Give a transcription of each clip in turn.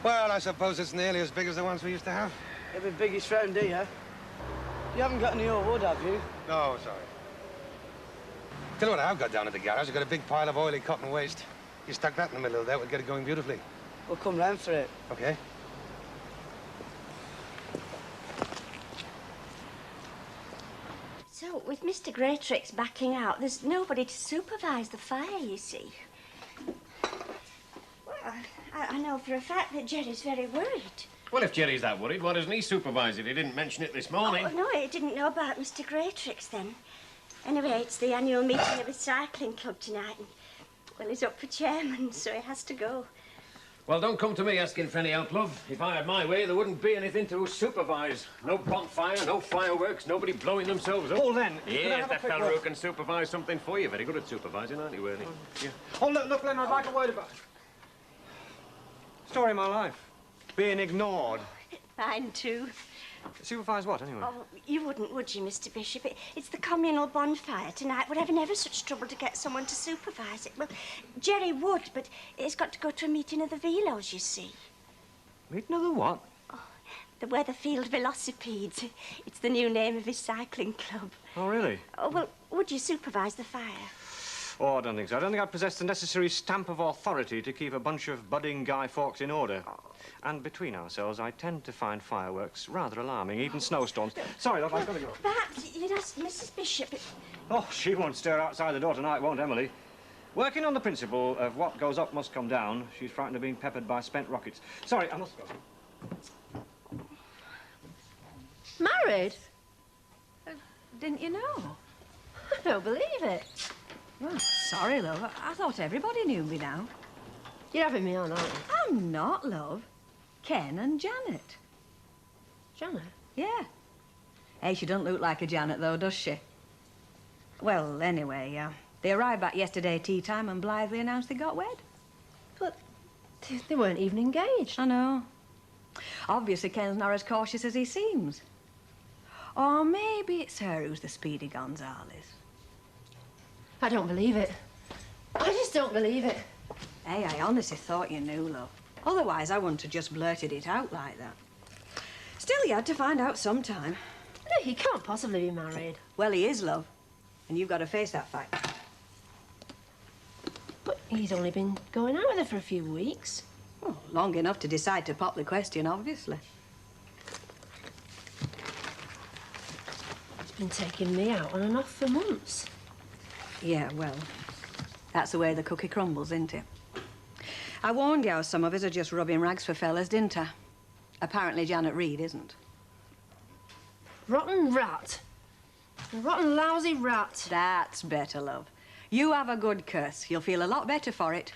Well, I suppose it's nearly as big as the ones we used to have. It'll be biggest round here. You haven't got any more wood, have you? No, sorry. Tell you what I've got down at the garage. I've got a big pile of oily cotton waste. You stuck that in the middle of there, we'll get it going beautifully. We'll come round for it. Okay. So, with Mr. Greatrix backing out, there's nobody to supervise the fire, you see. Well, I know for a fact that Jerry's very worried. Well, if Jerry's that worried, why doesn't he supervise it? He didn't mention it this morning. Oh, no, he didn't know about Mr. Greatrix then. Anyway, it's the annual meeting of the cycling club tonight. And, well, he's up for chairman, so he has to go. Well, don't come to me asking for any help, love. If I had my way, there wouldn't be anything to supervise. No bonfire, no fireworks, nobody blowing themselves up. Oh, then. Yes, that fella who can supervise something for you. Very good at supervising, aren't you, Ernie? Yeah. Oh, look, Len, I'd like a word about it. Story of my life. Being ignored. Mine too. Supervise what, anyway? Oh, you wouldn't, would you, Mr. Bishop? It's the communal bonfire tonight. We're having ever such trouble to get someone to supervise it. Well, Jerry would, but he's got to go to a meeting of the Velos, you see. Meeting of the what? Oh, the Weatherfield Velocipedes. It's the new name of his cycling club. Oh, really? Oh, well, would you supervise the fire? Oh, I don't think so. I don't think I possess the necessary stamp of authority to keep a bunch of budding Guy Fawkes in order. And between ourselves, I tend to find fireworks rather alarming, even snowstorms. Sorry, love, I've got to go. Perhaps you'd ask Mrs. Bishop. Oh, she won't stir outside the door tonight, won't Emily? Working on the principle of what goes up must come down, she's frightened of being peppered by spent rockets. Sorry, I must go. Married? Didn't you know? I don't believe it. Well, sorry, love. I thought everybody knew me now. You're having me on, aren't you? I'm not, love. Ken and Janet. Janet? Yeah. Hey, she doesn't look like a Janet, though, does she? Well, anyway, they arrived back yesterday tea time and blithely announced they got wed. But they weren't even engaged. I know. Obviously, Ken's not as cautious as he seems. Or maybe it's her who's the Speedy Gonzales. I don't believe it. I just don't believe it. Hey, I honestly thought you knew, love. Otherwise, I wouldn't have just blurted it out like that. Still, you had to find out sometime. No, he can't possibly be married. Well, he is, love. And you've got to face that fact. But he's only been going out with her for a few weeks. Well, long enough to decide to pop the question, obviously. He's been taking me out on and off for months. Yeah, well, that's the way the cookie crumbles, isn't it? I warned you how some of us are just rubbing rags for fellas, didn't I? Apparently Janet Reed isn't. Rotten rat. A rotten, lousy rat. That's better, love. You have a good curse. You'll feel a lot better for it.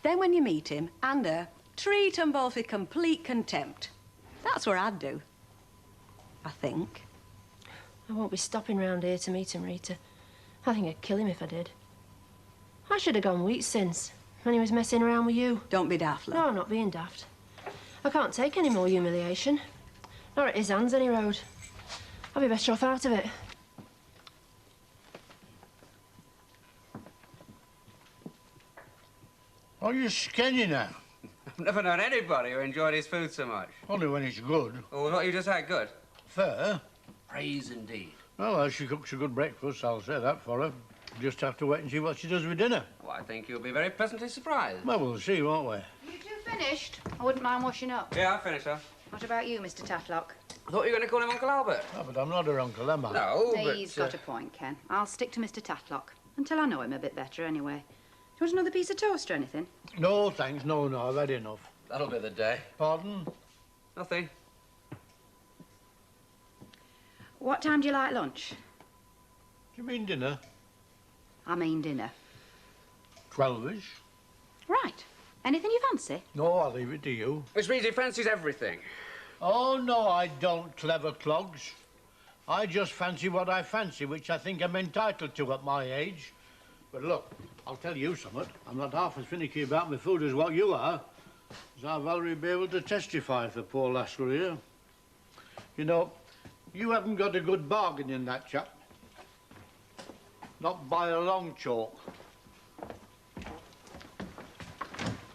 Then when you meet him and her, treat them both with complete contempt. That's what I'd do. I think. I won't be stopping round here to meet him, Rita. I think I'd kill him if I did. I should have gone weeks since, when he was messing around with you. Don't be daft, love. No, I'm not being daft. I can't take any more humiliation. Not at his hands, any road. I'll be better off out of it. Are you skinny now? I've never known anybody who enjoyed his food so much. Only when it's good. Oh, what you just had good? Fair. Praise indeed. Well, she cooks a good breakfast, I'll say that for her. Just have to wait and see what she does with dinner. Well, I think you'll be very pleasantly surprised. Well, we'll see, won't we? You two finished? I wouldn't mind washing up. Yeah, I finished, sir. What about you, Mr. Tatlock? I thought you were going to call him Uncle Albert. No, but I'm not her uncle, am I? No, but... He's got a point, Ken. I'll stick to Mr. Tatlock. Until I know him a bit better, anyway. Do you want another piece of toast or anything? No, thanks. No, I've had enough. That'll be the day. Pardon? Nothing. What time do you like lunch? Do you mean dinner? I mean dinner. 12-ish. Right. Anything you fancy? No, I'll leave it to you. Which means he fancies everything. Oh, no, I don't, clever clogs. I just fancy what I fancy, which I think I'm entitled to at my age. But look, I'll tell you something. I'm not half as finicky about my food as what you are. As I'll Valerie be able to testify if the poor lass were here. You know, you haven't got a good bargain in that chap. Not by a long chalk.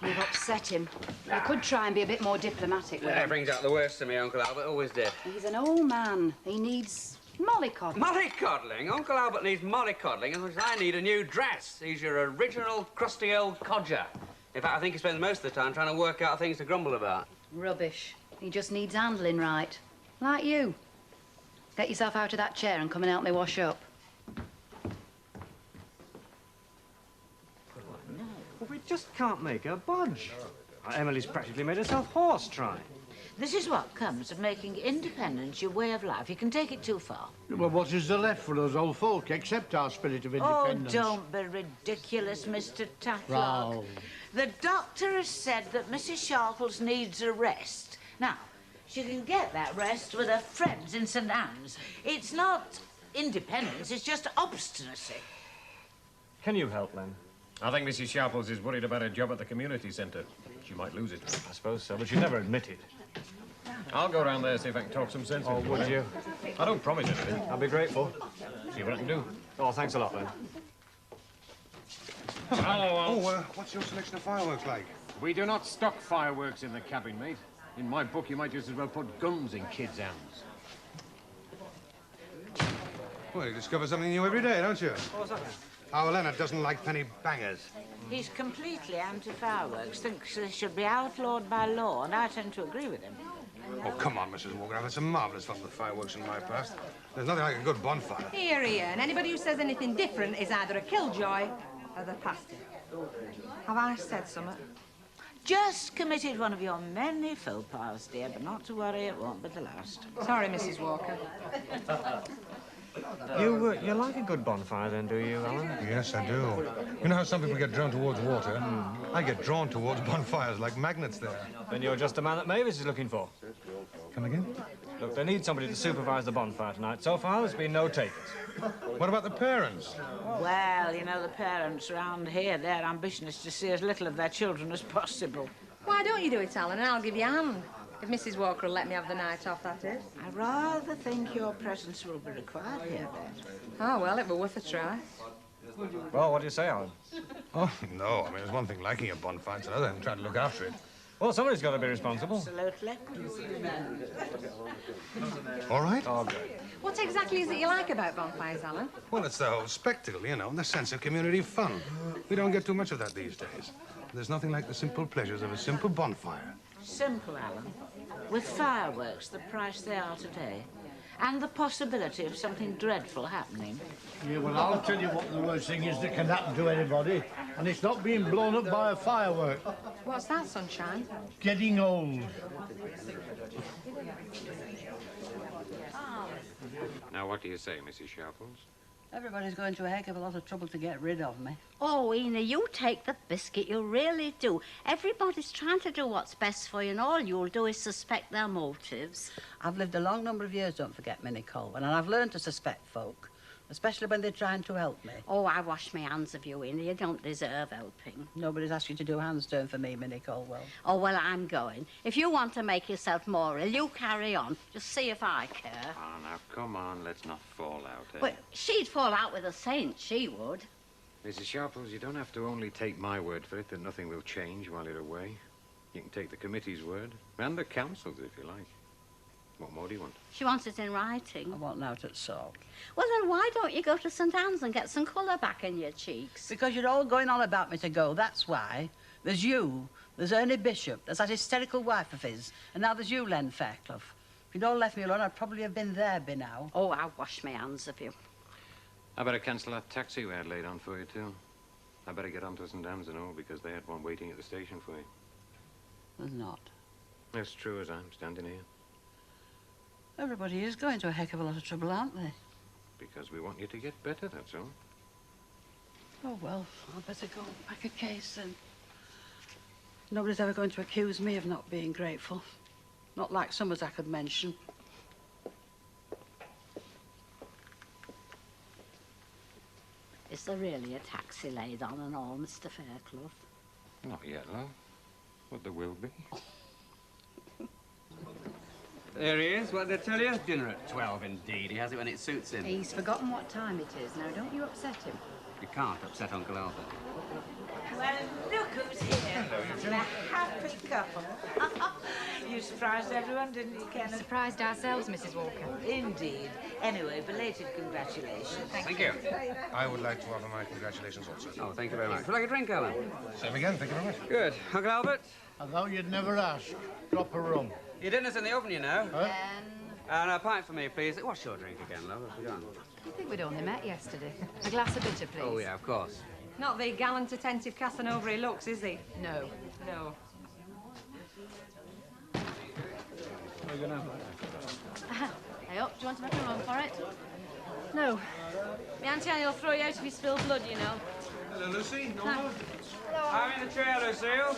Yeah. You've upset him. You could try and be a bit more diplomatic with Yeah, it him. brings out the worst in me, Uncle Albert. Always did. He's an old man. He needs mollycoddling. Mollycoddling? Uncle Albert needs mollycoddling as much as I need a new dress. He's your original crusty old codger. In fact, I think he spends most of the time trying to work out things to grumble about. Rubbish. He just needs handling right. Like you. Get yourself out of that chair and come and help me wash up. Well, we just can't make her budge. Emily's practically made herself horse-try. This is what comes of making independence your way of life. You can take it too far. Well, what is there left for us old folk except our spirit of independence? Oh, don't be ridiculous, Mr. Tatlock. Wow. The doctor has said that Mrs. Sharples needs a rest. Now, she can get that rest with her friends in St. Anne's. It's not independence, it's just obstinacy. Can you help, Len? I think Mrs. Sharples is worried about her job at the community centre. She might lose it. I suppose so, but she'd never admit it. I'll go round there, see if I can talk some sense into her. Would you? I don't promise anything. I'll be grateful. See what I can do. Oh, thanks a lot, Len. Hello, what's your selection of fireworks like? We do not stock fireworks in the cabin, mate. In my book, you might just as well put guns in kids' hands. Well, you discover something new every day, don't you? What's that, then? Our Leonard doesn't like penny bangers. He's completely anti-fireworks, thinks they should be outlawed by law, and I tend to agree with him. Oh, come on, Mrs. Walker. I've had some marvellous fun with fireworks in my past. There's nothing like a good bonfire. Here, here. And anybody who says anything different is either a killjoy or the pastor. Have I said something? Just committed one of your many faux pas, dear, but not to worry, it won't be the last. Sorry, Mrs. Walker. You like a good bonfire, then, do you, Alan? Yes, I do. You know how some people get drawn towards water? I get drawn towards bonfires like magnets there. Then you're just the man that Mavis is looking for. Come again? Look, they need somebody to supervise the bonfire tonight. So far, there's been no takers. What about the parents? Well, you know, the parents around here, their ambition is to see as little of their children as possible. Why don't you do it, Alan, and I'll give you a hand. If Mrs. Walker will let me have the night off, that is. I rather think your presence will be required here, Bet. Oh, well, it were worth a try. Well, what do you say, Alan? Oh, no. I mean, it's one thing liking a bonfire, it's another thing trying to look after it. Well, somebody's got to be responsible. Absolutely. All right? Oh, great. What exactly is it you like about bonfires, Alan? Well, it's the whole spectacle, you know, and the sense of community fun. We don't get too much of that these days. There's nothing like the simple pleasures of a simple bonfire. Simple, Alan. With fireworks the price they are today, and the possibility of something dreadful happening. Yeah, well, I'll tell you what the worst thing is that can happen to anybody, and it's not being blown up by a firework. What's that, Sunshine? Getting old. Now, what do you say, Mrs. Sharples? Everybody's going to a heck of a lot of trouble to get rid of me. Oh, Ina, you take the biscuit, you really do. Everybody's trying to do what's best for you, and all you'll do is suspect their motives. I've lived a long number of years, don't forget, Minnie Colwyn, and I've learned to suspect folk, especially when they're trying to help me. Oh, I wash my hands of you, Ina. You don't deserve helping. Nobody's asked you to do handstand for me, Minnie Colwell. Oh, well, I'm going. If you want to make yourself more ill, you carry on. Just see if I care. Oh, now, come on, let's not fall out, eh? Well, she'd fall out with a saint, she would. Mrs. Sharples, you don't have to only take my word for it that nothing will change while you're away. You can take the committee's word, and the council's, if you like. What more do you want? She wants it in writing. I want out at salt. Well, then why don't you go to St. Anne's and get some colour back in your cheeks? Because you're all going on about me to go, that's why. There's you, there's Ernie Bishop, there's that hysterical wife of his, and now there's you, Len Fairclough. If you'd all left me alone, I'd probably have been there by now. Oh, I'll wash my hands of you. I better cancel that taxi we had laid on for you, too. I better get on to St. Anne's and all, because they had one waiting at the station for you. There's not. As true as I'm standing here. Everybody is going to a heck of a lot of trouble, aren't they? Because we want you to get better, that's all. Oh, well, I'd better go pack a case then. Nobody's ever going to accuse me of not being grateful. Not like some as I could mention. Is there really a taxi laid on and all, Mr. Fairclough? Not yet, love. But there will be. There he is. What did I tell you? Dinner at 12, indeed. He has it when it suits him. He's forgotten what time it is. Now, don't you upset him. You can't upset Uncle Albert. Well, look who's here. And a happy couple. You surprised everyone, didn't you, Kenneth? Surprised ourselves, Mrs. Walker. Indeed. Anyway, belated congratulations. Thank you. I would like to offer my congratulations also. Oh, thank you very much. Would you like a drink, Alan? Same again, thank you very much. Good. Uncle Albert? I thought you'd never ask. Drop a rum. Your dinner's in the oven, you know. Huh? And a pint for me, please. What's your drink again, love? I've forgotten. I think we'd only met yesterday. A glass of bitter, please. Oh, yeah, of course. Not the gallant, attentive Casanova he looks, is he? No. No. Hey up, do you want to make a run for it? No. My Auntie Annie will throw you out if you spill blood, you know. Hello, Lucy. Norma. I'm in the chair, Lucille.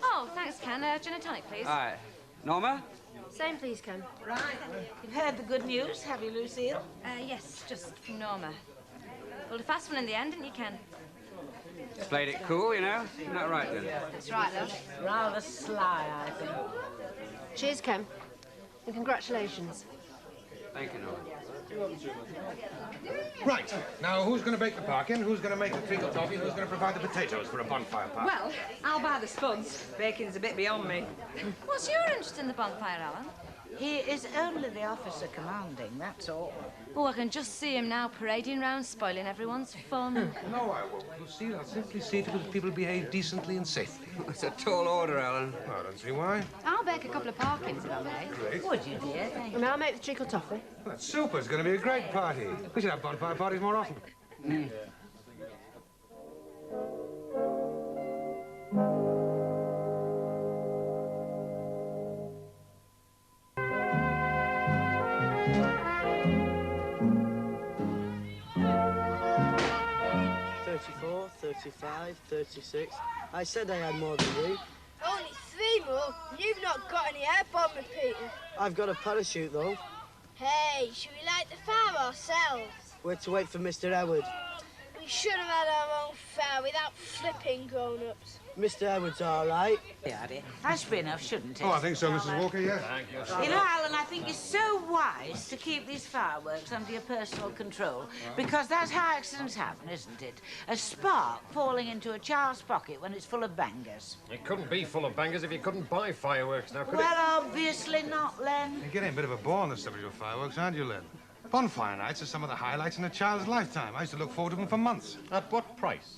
Oh, thanks, Ken. Gin and tonic, please. All right. Norma? Same, please, Ken. Right. You've heard the good news, have you, Lucille? Yes, just from Norma. Pulled a fast one in the end, didn't you, Ken? Played it cool, you know. Isn't that right, then? That's right, love. Rather sly, I think. Cheers, Ken. And congratulations. Thank you, Norma. Right. Now, who's going to bake the parkin? Who's going to make the treacle toffee? And who's going to provide the potatoes for a bonfire party? Well, I'll buy the spuds. Baking's a bit beyond me. What's your interest in the bonfire, Alan? He is only the officer commanding, that's all. Oh, I can just see him now parading round, spoiling everyone's fun. No, I won't. Lucille, I'll simply see to it that people behave decently and safely. It's a tall order, Alan. I don't see why. I'll bake a couple of parkins if I may. Great. Would you, dear? Thank And I'll make the treacle toffee. Well, that's super. It's going to be a great party. We should have bonfire parties more often. $34, $35, $36. I said I had more than you. Only 3 more? You've not got any air bomb, Peter. I've got a parachute, though. Hey, should we light the fire ourselves? We're to wait for Mr. Edward. We should have had our own fire without flipping grown-ups. Mr. Edward's all right. Yeah, dear. That should be enough, shouldn't it? Oh, I think so, Mrs. Walker, yes. Thank you. You know, Alan, I think it's so wise to keep these fireworks under your personal control, because that's how accidents happen, isn't it? A spark falling into a child's pocket when it's full of bangers. It couldn't be full of bangers if you couldn't buy fireworks now, could Well, obviously not, Len. You're getting a bit of a bore on the subject of fireworks, aren't you, Lynn? Bonfire nights are some of the highlights in a child's lifetime. I used to look forward to them for months. it? At what price?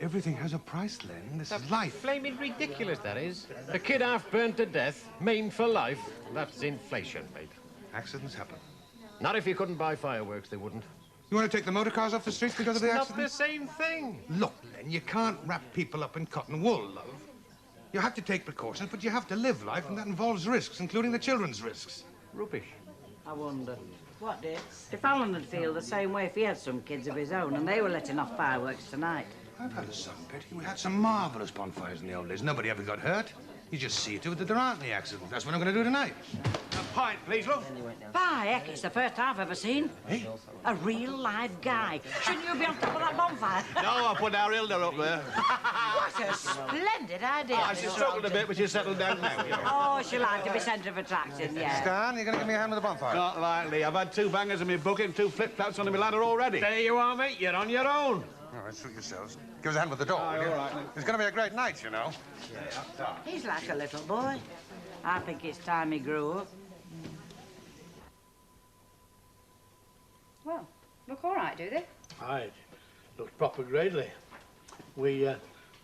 Everything has a price, Lynn. This is life. Flaming ridiculous, that is. A kid half burnt to death, maimed for life. That's inflation, mate. Accidents happen. Not if you couldn't buy fireworks, they wouldn't. You want to take the motor cars off the streets because of the Not accident? the same thing. Look, Len, you can't wrap people up in cotton wool, love. You have to take precautions, but you have to live life, and that involves risks, including the children's risks. Rubbish. I wonder What, dear? if Alan would feel the same way if he had some kids of his own and they were letting off fireworks tonight. I've had a son, Betty. We had some marvellous bonfires in the old days. Nobody ever got hurt. You just see to it that there aren't any accidents. That's what I'm going to do tonight. A pint, please, love. By heck, it's the first I've ever seen. Hey? A real live guy. Shouldn't you be on top of that bonfire? No, I put our Hilda up there. What a splendid idea. Oh, she struggled a bit, but she's settled down now. Oh, she liked to be centre of attraction, yeah. Stan, you're going to give me a hand with the bonfire? Not likely. I've had 2 bangers in my bucket and 2 flip-flops under my ladder already. There you are, mate. You're on your own. All right, suit yourselves. Give us a hand with the door, will you? all right, then. It's going to be a great night, you know. He's like a little boy. I think it's time he grew up. Well, look all right, do they? Right. Looks proper gradely.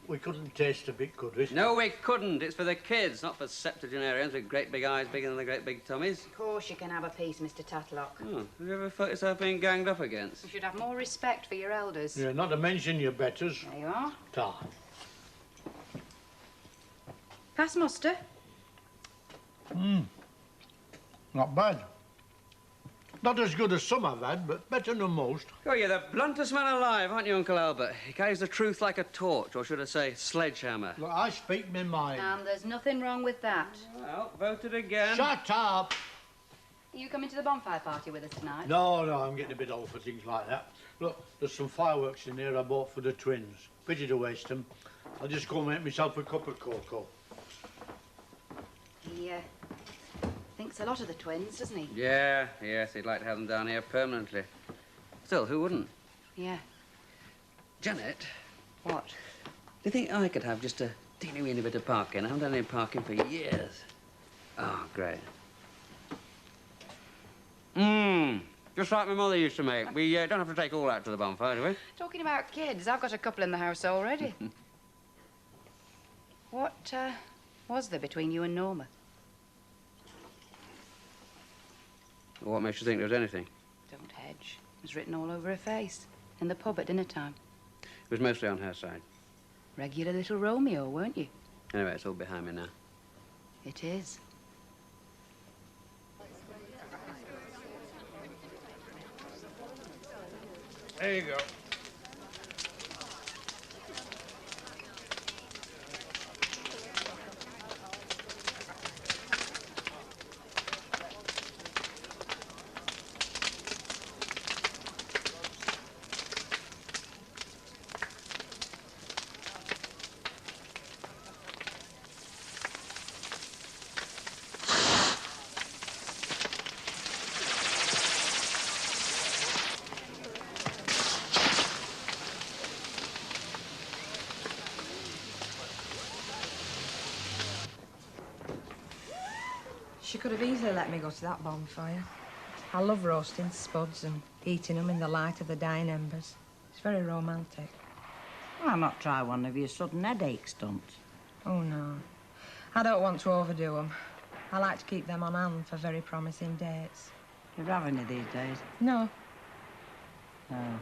We couldn't taste a bit, could we? No, we couldn't. It's for the kids, not for septuagenarians with great big eyes bigger than the great big tummies. Of course you can have a piece, Mr. Tatlock. Oh, have you ever felt yourself being ganged up against? You should have more respect for your elders. Yeah, not to mention your betters. There you are. Ta. Pass muster. Not bad. Not as good as some I've had, but better than most. Oh, you're the bluntest man alive, aren't you, Uncle Albert? He carries the truth like a torch, or should I say, sledgehammer. Look, I speak my mind. And there's nothing wrong with that. Well, voted again. Shut up! Are you coming to the bonfire party with us tonight? No, I'm getting a bit old for things like that. Look, there's some fireworks in here I bought for the twins. Pity to waste them. I'll just go and make myself a cup of cocoa. He thinks a lot of the twins, doesn't he? Yeah, yes, he'd like to have them down here permanently. Still, who wouldn't? Yeah. Janet, What? you think I could have just a teeny-weeny bit of parking? I haven't done any parking for years. Oh, great. Just like my mother used to make. We don't have to take all out to the bonfire, do we? Talking about kids, I've got a couple in the house already. What was there between you and Norma? What makes you think there was anything? Don't hedge. It was written all over her face. In the pub at dinner time. It was mostly on her side. Regular little Romeo, weren't you? Anyway, it's all behind me now. It is. There you go. She could have easily let me go to that bonfire. I love roasting spuds and eating them in the light of the dying embers. It's very romantic. Why not try one of your sudden headache stunts? Oh, no. I don't want to overdo them. I like to keep them on hand for very promising dates. You have any these days? No. Oh.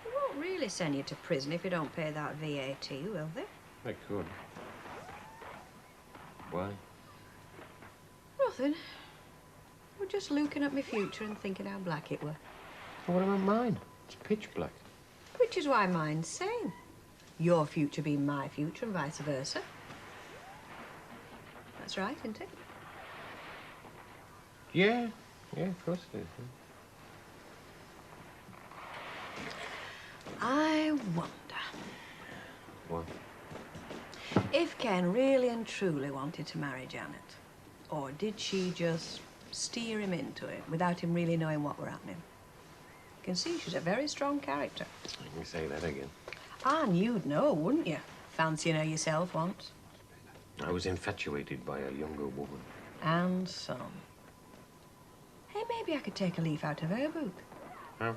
They won't really send you to prison if you don't pay that VAT, will they? They could. Why? Nothing. We're just looking at my future and thinking how black it were. Well, what about mine? It's pitch black. Which is why mine's same. Your future being my future and vice versa. That's right, isn't it? Yeah, of course it is. I wonder What? if Ken really and truly wanted to marry Janet, or did she just steer him into it without him really knowing what were happening? You can see she's a very strong character. Let me say that again. And you'd know, wouldn't you? Fancying her yourself once. I was infatuated by a younger woman. And some. Hey, maybe I could take a leaf out of her book. How?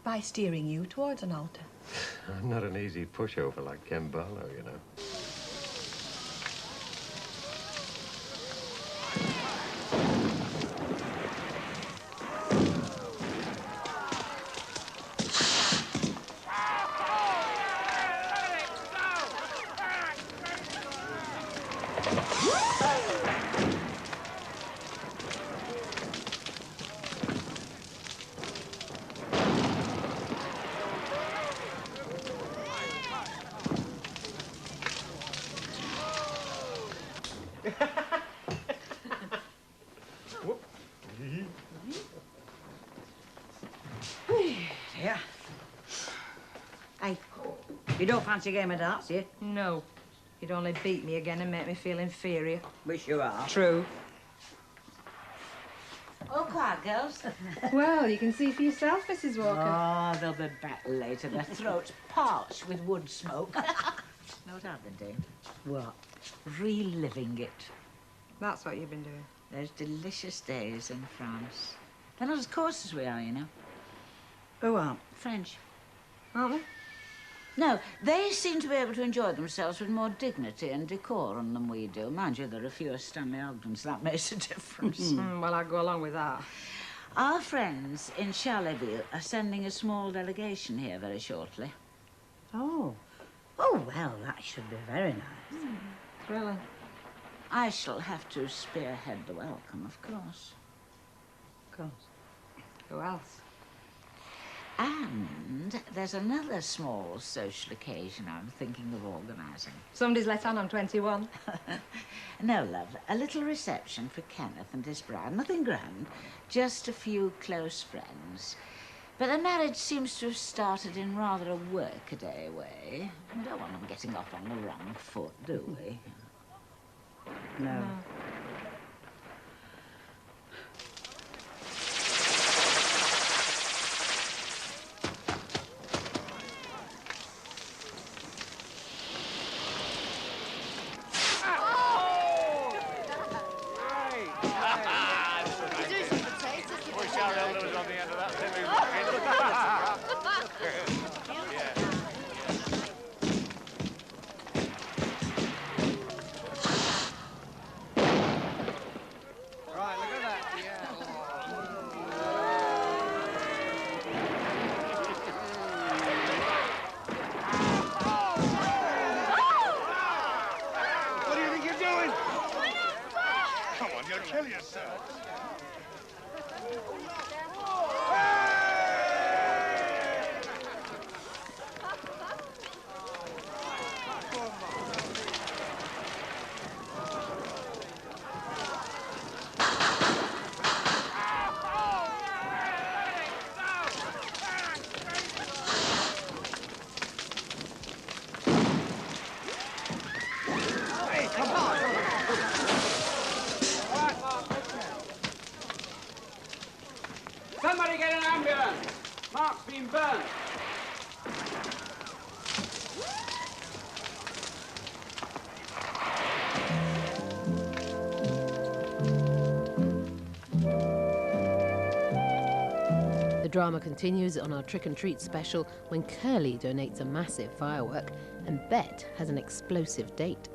By steering you towards an altar. I'm not an easy pushover like Ken Barlow, you know. Yeah. Hey, you don't fancy a game of darts, do you? No. You'd only beat me again and make me feel inferior. Wish you are. True. All quiet, girls. Well, you can see for yourself, Mrs. Walker. Oh, they'll be back later. Their throats parched with wood smoke. Know what I've been doing? What? Reliving it. That's what you've been doing. Those delicious days in France. They're not as coarse as we are, you know. Who aren't? French. Aren't they? No, they seem to be able to enjoy themselves with more dignity and decorum than we do. Mind you, there are fewer Stanley Ogdens. That makes a difference. Well, I'd go along with that. Our friends in Charleville are sending a small delegation here very shortly. Oh. Oh, well, that should be very nice. Thrilling. I shall have to spearhead the welcome, of course. Of course. Who else? And there's another small social occasion I'm thinking of organising. Somebody's let on 21. No, love. A little reception for Kenneth and his bride. Nothing grand. Just a few close friends. But the marriage seems to have started in rather a workaday way. We don't want them getting off on the wrong foot, do we? No. kill you, sir. Somebody get an ambulance! Mark's been burnt. The drama continues on our Trick and Treat special when Curly donates a massive firework and Bet has an explosive date.